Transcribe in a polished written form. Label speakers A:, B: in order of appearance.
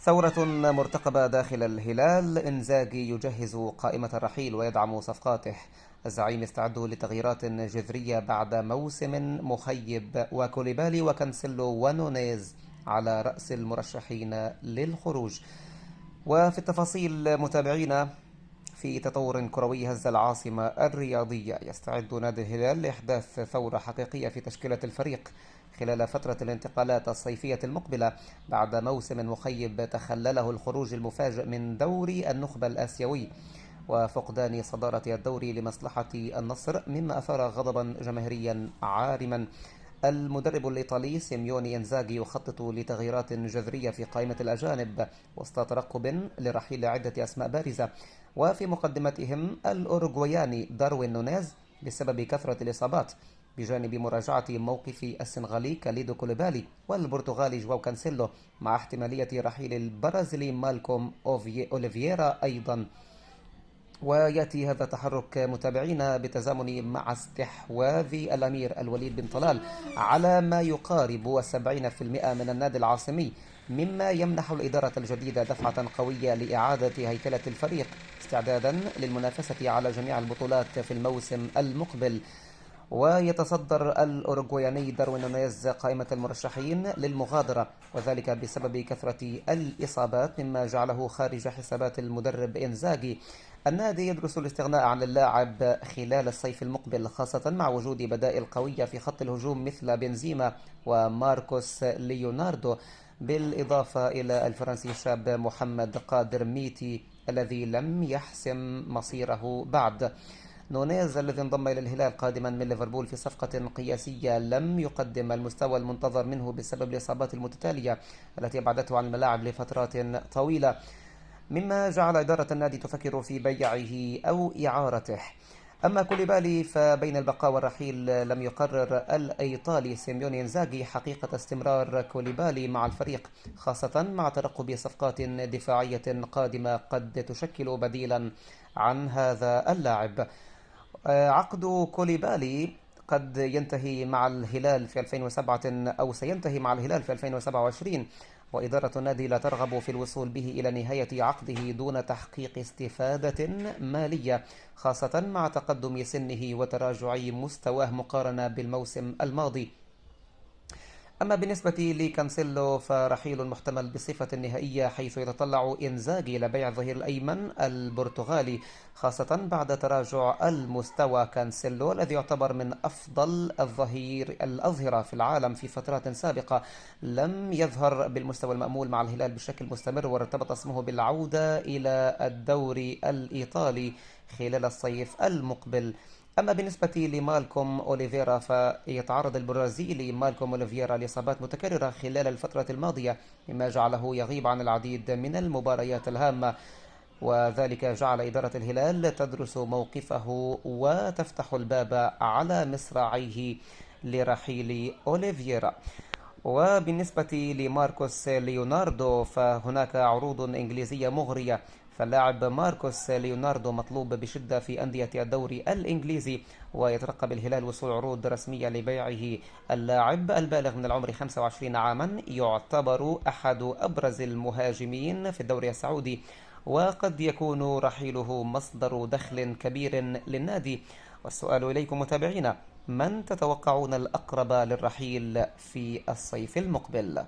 A: ثورة مرتقبة داخل الهلال. إنزاغي يجهز قائمة الرحيل ويدعم صفقاته. الزعيم يستعد لتغييرات جذرية بعد موسم مخيب، وكوليبالي وكانسيلو ونونيز على رأس المرشحين للخروج. وفي التفاصيل متابعينا، في تطور كروي هز العاصمة الرياضية، يستعد نادي الهلال لإحداث ثورة حقيقية في تشكيلة الفريق خلال فترة الانتقالات الصيفية المقبلة، بعد موسم مخيب تخلله الخروج المفاجئ من دوري النخبة الآسيوي وفقدان صدارة الدوري لمصلحة النصر، مما أثار غضبا جماهيريا عارما. المدرب الإيطالي سيميوني إنزاغي يخطط لتغييرات جذرية في قائمة الأجانب وسط ترقب لرحيل عدة أسماء بارزة، وفي مقدمتهم الأوروغوياني داروين نونيز بسبب كثرة الإصابات، بجانب مراجعة موقف السنغالي كاليدو كوليبالي والبرتغالي جواو كانسيلو، مع احتمالية رحيل البرازيلي مالكوم أوليفييرا أيضا. ويأتي هذا التحرك متابعينا بتزامن مع استحواذ الأمير الوليد بن طلال على ما يقارب 70% من النادي العاصمي، مما يمنح الإدارة الجديدة دفعة قوية لإعادة هيكلة الفريق استعدادا للمنافسة على جميع البطولات في الموسم المقبل. ويتصدر الأوروغوياني داروين نونيز قائمة المرشحين للمغادرة، وذلك بسبب كثرة الإصابات، مما جعله خارج حسابات المدرب إنزاغي. النادي يدرس الاستغناء عن اللاعب خلال الصيف المقبل، خاصة مع وجود بدائل قوية في خط الهجوم مثل بنزيما وماركوس ليوناردو، بالإضافة إلى الفرنسي الشاب محمد قادر ميتي الذي لم يحسم مصيره بعد. نونيز الذي انضم إلى الهلال قادما من ليفربول في صفقة قياسية لم يقدم المستوى المنتظر منه بسبب الإصابات المتتالية التي أبعدته عن الملاعب لفترات طويلة، مما جعل إدارة النادي تفكر في بيعه أو إعارته. أما كوليبالي فبين البقاء والرحيل، لم يقرر الإيطالي سيميوني إنزاغي حقيقة استمرار كوليبالي مع الفريق، خاصة مع ترقب صفقات دفاعية قادمة قد تشكل بديلا عن هذا اللاعب. عقد كوليبالي قد ينتهي مع الهلال في 2007 أو سينتهي مع الهلال في 2027، وإدارة النادي لا ترغب في الوصول به إلى نهاية عقده دون تحقيق استفادة مالية، خاصة مع تقدم سنه وتراجع مستواه مقارنة بالموسم الماضي. أما بالنسبة لكانسيلو فرحيل محتمل بصفة نهائية، حيث يتطلع إنزاغي إلى بيع الظهير الأيمن البرتغالي، خاصة بعد تراجع المستوى. كانسيلو الذي يعتبر من أفضل الأظهرة في العالم في فترات سابقة لم يظهر بالمستوى المأمول مع الهلال بشكل مستمر، وارتبط اسمه بالعودة إلى الدوري الإيطالي خلال الصيف المقبل. أما بالنسبة لمالكوم أوليفيرا، فيتعرض البرازيلي مالكوم أوليفيرا لإصابات متكررة خلال الفترة الماضية، مما جعله يغيب عن العديد من المباريات الهامة، وذلك جعل إدارة الهلال تدرس موقفه وتفتح الباب على مصراعيه لرحيل أوليفيرا. وبالنسبة لماركوس ليوناردو، فهناك عروض إنجليزية مغرية، فاللاعب ماركوس ليوناردو مطلوب بشدة في أندية الدوري الإنجليزي، ويترقب الهلال وصول عروض رسمية لبيعه. اللاعب البالغ من العمر 25 عاما يعتبر أحد أبرز المهاجمين في الدوري السعودي، وقد يكون رحيله مصدر دخل كبير للنادي. والسؤال إليكم متابعينا، من تتوقعون الأقرب للرحيل في الصيف المقبل؟